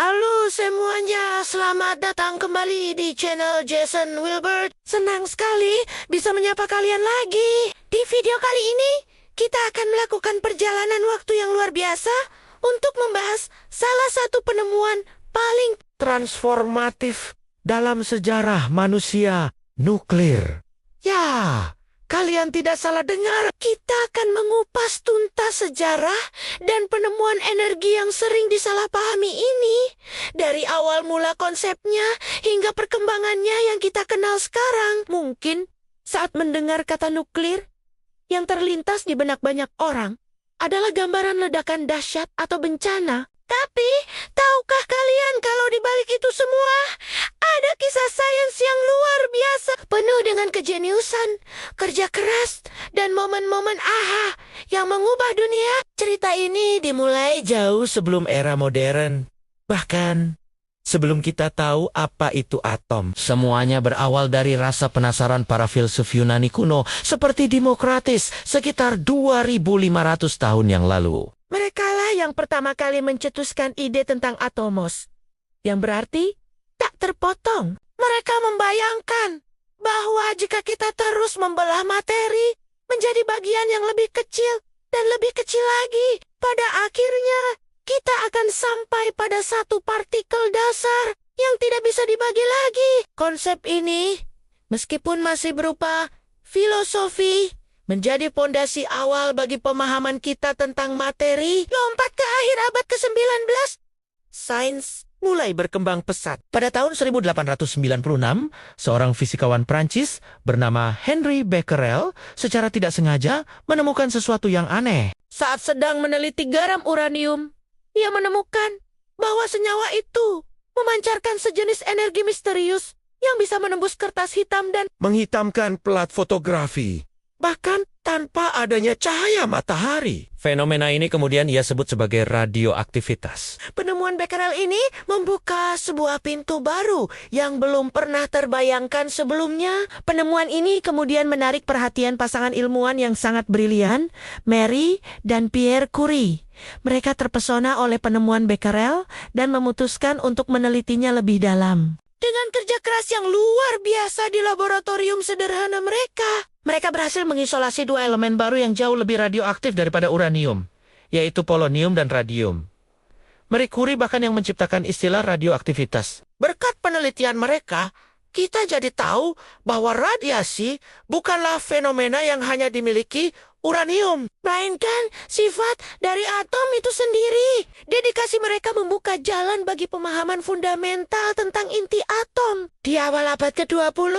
Halo semuanya, selamat datang kembali di channel Jason Wilbert. Senang sekali bisa menyapa kalian lagi. Di video kali ini, kita akan melakukan perjalanan waktu yang luar biasa untuk membahas salah satu penemuan paling transformatif dalam sejarah manusia, nuklir. Ya, kalian tidak salah dengar. Kita akan mengupas tuntas sejarah dan penemuan energi yang sering disalahpahami ini. Dari awal mula konsepnya hingga perkembangannya yang kita kenal sekarang. Mungkin saat mendengar kata nuklir, yang terlintas di benak banyak orang adalah gambaran ledakan dahsyat atau bencana. Tapi, tahukah kalian kalau di balik itu semua ada kisah sains yang luar biasa, penuh dengan kejeniusan, kerja keras, dan momen-momen aha yang mengubah dunia. Cerita ini dimulai jauh sebelum era modern. Bahkan, sebelum kita tahu apa itu atom. Semuanya berawal dari rasa penasaran para filsuf Yunani kuno seperti Demokritus sekitar 2500 tahun yang lalu. Merekalah yang pertama kali mencetuskan ide tentang atomos, yang berarti tak terpotong. Mereka membayangkan bahwa jika kita terus membelah materi menjadi bagian yang lebih kecil dan lebih kecil lagi, pada akhirnya kita akan sampai pada satu partikel dasar yang tidak bisa dibagi lagi. Konsep ini, meskipun masih berupa filosofi, menjadi fondasi awal bagi pemahaman kita tentang materi. Lompat ke akhir abad ke-19, sains mulai berkembang pesat. Pada tahun 1896, seorang fisikawan Prancis bernama Henri Becquerel secara tidak sengaja menemukan sesuatu yang aneh. Saat sedang meneliti garam uranium, ia menemukan bahwa senyawa itu memancarkan sejenis energi misterius yang bisa menembus kertas hitam dan menghitamkan pelat fotografi, bahkan tanpa adanya cahaya matahari. Fenomena ini kemudian ia sebut sebagai radioaktivitas. Penemuan Becquerel ini membuka sebuah pintu baru yang belum pernah terbayangkan sebelumnya. Penemuan ini kemudian menarik perhatian pasangan ilmuwan yang sangat brilian, Marie dan Pierre Curie. Mereka terpesona oleh penemuan Becquerel dan memutuskan untuk menelitinya lebih dalam. Dengan kerja keras yang luar biasa di laboratorium sederhana mereka berhasil mengisolasi dua elemen baru yang jauh lebih radioaktif daripada uranium, yaitu polonium dan radium. Marie Curie bahkan yang menciptakan istilah radioaktivitas. Berkat penelitian mereka, kita jadi tahu bahwa radiasi bukanlah fenomena yang hanya dimiliki uranium, melainkan sifat dari atom itu sendiri. Dedikasi mereka membuka jalan bagi pemahaman fundamental tentang inti atom. Di awal abad ke-20,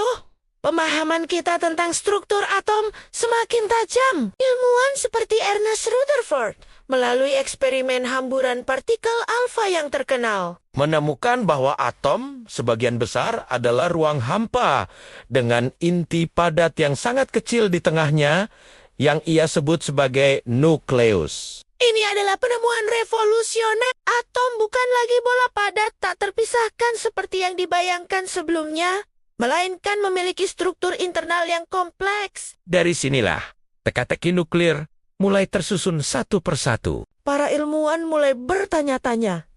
pemahaman kita tentang struktur atom semakin tajam. Ilmuwan seperti Ernest Rutherford melalui eksperimen hamburan partikel alfa yang terkenal menemukan bahwa atom sebagian besar adalah ruang hampa dengan inti padat yang sangat kecil di tengahnya yang ia sebut sebagai nukleus. Ini adalah penemuan revolusioner. Atom bukan lagi bola padat tak terpisahkan seperti yang dibayangkan sebelumnya, melainkan memiliki struktur internal yang kompleks. Dari sinilah, teka-teki nuklir mulai tersusun satu persatu. Para ilmuwan mulai bertanya-tanya,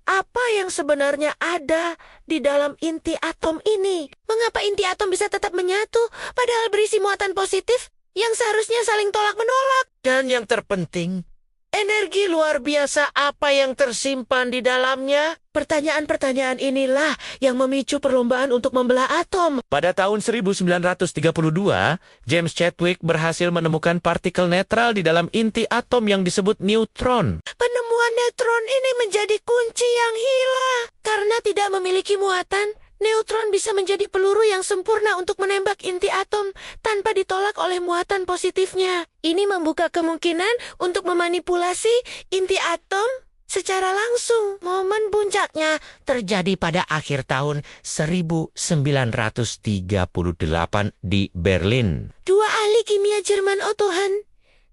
apa yang sebenarnya ada di dalam inti atom ini? Mengapa inti atom bisa tetap menyatu, padahal berisi muatan positif yang seharusnya saling tolak-menolak? Dan yang terpenting, energi luar biasa apa yang tersimpan di dalamnya? Pertanyaan-pertanyaan inilah yang memicu perlombaan untuk membelah atom. Pada tahun 1932, James Chadwick berhasil menemukan partikel netral di dalam inti atom yang disebut neutron. Penemuan neutron ini menjadi kunci yang hilang. Karena tidak memiliki muatan, neutron bisa menjadi peluru yang sempurna untuk menembak inti atom tanpa ditolak oleh muatan positifnya. Ini membuka kemungkinan untuk memanipulasi inti atom secara langsung. Momen puncaknya terjadi pada akhir tahun 1938 di Berlin. Dua ahli kimia Jerman Otto Hahn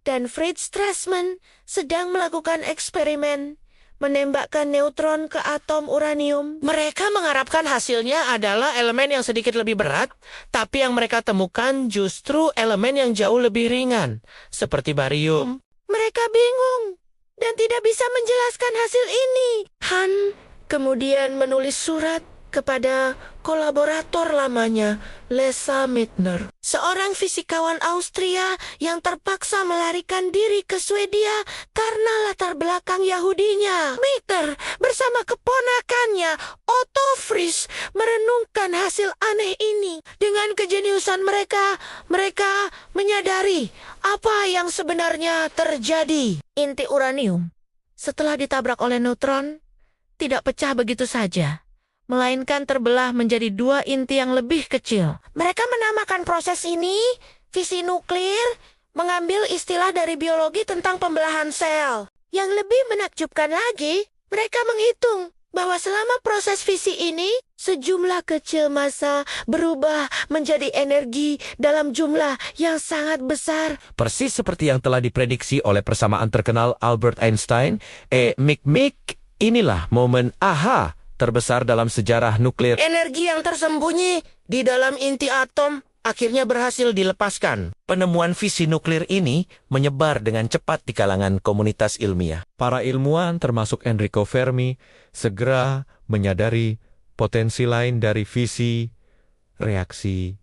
dan Fritz Strassmann sedang melakukan eksperimen menembakkan neutron ke atom uranium. Mereka mengharapkan hasilnya adalah elemen yang sedikit lebih berat, tapi yang mereka temukan justru elemen yang jauh lebih ringan, seperti barium. Mereka bingung dan tidak bisa menjelaskan hasil ini. Han kemudian menulis surat kepada kolaborator lamanya, Lisa Meitner, seorang fisikawan Austria yang terpaksa melarikan diri ke Swedia karena latar belakang Yahudinya. Meitner bersama keponakannya, Otto Frisch, merenungkan hasil aneh ini. Dengan kejeniusan mereka menyadari apa yang sebenarnya terjadi. Inti uranium, setelah ditabrak oleh neutron, tidak pecah begitu saja, melainkan terbelah menjadi dua inti yang lebih kecil. Mereka menamakan proses ini fisi nuklir, mengambil istilah dari biologi tentang pembelahan sel. Yang lebih menakjubkan lagi, mereka menghitung bahwa selama proses fisi ini, sejumlah kecil massa berubah menjadi energi dalam jumlah yang sangat besar. Persis seperti yang telah diprediksi oleh persamaan terkenal Albert Einstein. Inilah momen aha terbesar dalam sejarah nuklir. Energi yang tersembunyi di dalam inti atom akhirnya berhasil dilepaskan. Penemuan fisi nuklir ini menyebar dengan cepat di kalangan komunitas ilmiah. Para ilmuwan termasuk Enrico Fermi segera menyadari potensi lain dari fisi reaksi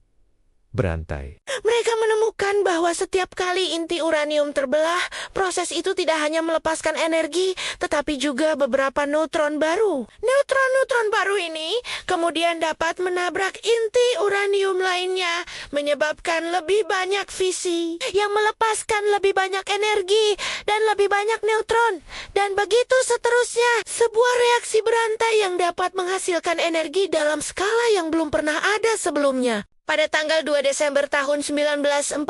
berantai. Mereka menemukan bahwa setiap kali inti uranium terbelah, proses itu tidak hanya melepaskan energi, tetapi juga beberapa neutron baru. Neutron-neutron baru ini kemudian dapat menabrak inti uranium lainnya, menyebabkan lebih banyak fisi yang melepaskan lebih banyak energi dan lebih banyak neutron. Dan begitu seterusnya, sebuah reaksi berantai yang dapat menghasilkan energi dalam skala yang belum pernah ada sebelumnya. Pada tanggal 2 Desember tahun 1942,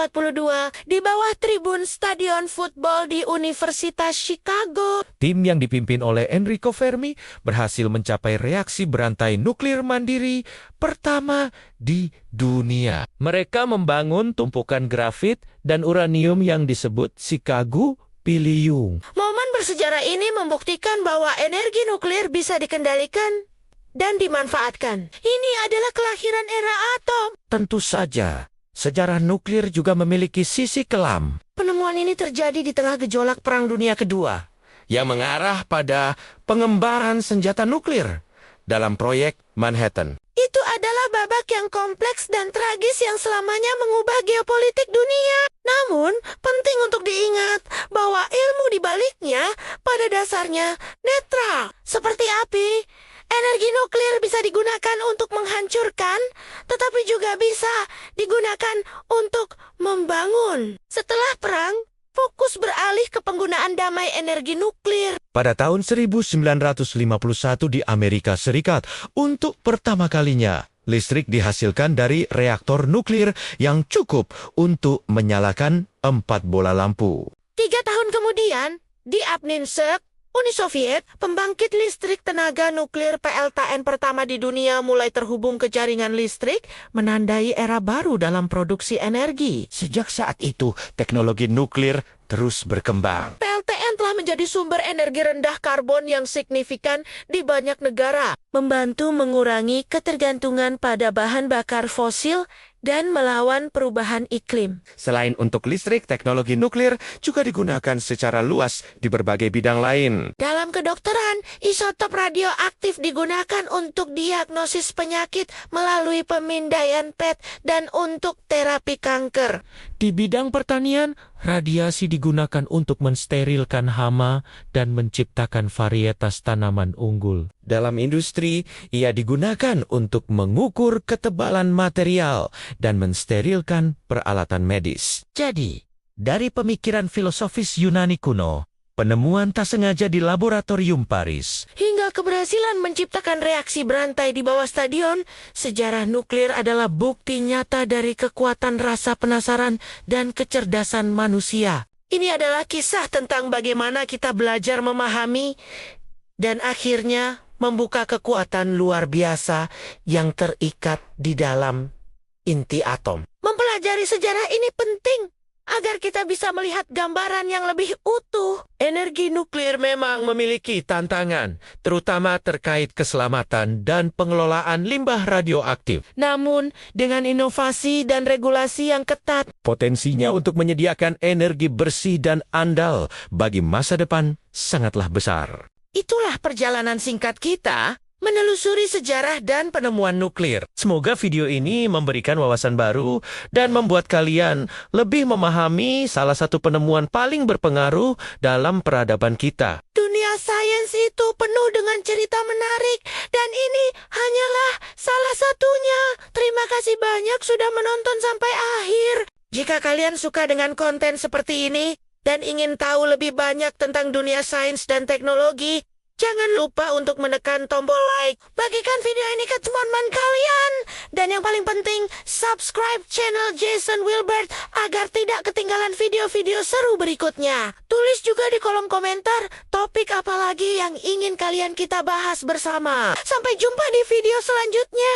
di bawah tribun Stadion Football di Universitas Chicago, tim yang dipimpin oleh Enrico Fermi berhasil mencapai reaksi berantai nuklir mandiri pertama di dunia. Mereka membangun tumpukan grafit dan uranium yang disebut Chicago Pilium. Momen bersejarah ini membuktikan bahwa energi nuklir bisa dikendalikan dan dimanfaatkan. Ini adalah kelahiran era atom. Tentu saja, sejarah nuklir juga memiliki sisi kelam. Penemuan ini terjadi di tengah gejolak Perang Dunia Kedua, yang mengarah pada pengembaraan senjata nuklir dalam proyek Manhattan. Itu adalah babak yang kompleks dan tragis yang selamanya mengubah geopolitik dunia. Namun, penting untuk diingat bahwa ilmu di baliknya pada dasarnya netral. Seperti api, energi nuklir bisa digunakan untuk menghancurkan, tetapi juga bisa digunakan untuk membangun. Setelah perang, fokus beralih ke penggunaan damai energi nuklir. Pada tahun 1951 di Amerika Serikat, untuk pertama kalinya, listrik dihasilkan dari reaktor nuklir yang cukup untuk menyalakan 4 bola lampu. 3 tahun kemudian, di Apninsk, Uni Soviet, pembangkit listrik tenaga nuklir PLTN pertama di dunia mulai terhubung ke jaringan listrik, menandai era baru dalam produksi energi. Sejak saat itu, teknologi nuklir terus berkembang. PLTN telah menjadi sumber energi rendah karbon yang signifikan di banyak negara, membantu mengurangi ketergantungan pada bahan bakar fosil dan melawan perubahan iklim. Selain untuk listrik, teknologi nuklir juga digunakan secara luas di berbagai bidang lain. Dalam kedokteran, isotop radioaktif digunakan untuk diagnosis penyakit melalui pemindaian PET dan untuk terapi kanker. Di bidang pertanian, radiasi digunakan untuk mensterilkan hama dan menciptakan varietas tanaman unggul. Dalam industri, ia digunakan untuk mengukur ketebalan material dan mensterilkan peralatan medis. Jadi, dari pemikiran filosofis Yunani kuno, penemuan tak sengaja di laboratorium Paris, hingga keberhasilan menciptakan reaksi berantai di bawah stadion, sejarah nuklir adalah bukti nyata dari kekuatan rasa penasaran dan kecerdasan manusia. Ini adalah kisah tentang bagaimana kita belajar memahami dan akhirnya membuka kekuatan luar biasa yang terikat di dalam inti atom. Mempelajari sejarah ini penting agar kita bisa melihat gambaran yang lebih utuh. Energi nuklir memang memiliki tantangan, terutama terkait keselamatan dan pengelolaan limbah radioaktif. Namun, dengan inovasi dan regulasi yang ketat, potensinya untuk menyediakan energi bersih dan andal bagi masa depan sangatlah besar. Itulah perjalanan singkat kita menelusuri sejarah dan penemuan nuklir. Semoga video ini memberikan wawasan baru dan membuat kalian lebih memahami salah satu penemuan paling berpengaruh dalam peradaban kita. Dunia sains itu penuh dengan cerita menarik dan ini hanyalah salah satunya. Terima kasih banyak sudah menonton sampai akhir. Jika kalian suka dengan konten seperti ini dan ingin tahu lebih banyak tentang dunia sains dan teknologi, jangan lupa untuk menekan tombol like, bagikan video ini ke teman-teman kalian, dan yang paling penting, subscribe channel Jason Wilbert agar tidak ketinggalan video-video seru berikutnya. Tulis juga di kolom komentar topik apa lagi yang ingin kalian kita bahas bersama. Sampai jumpa di video selanjutnya.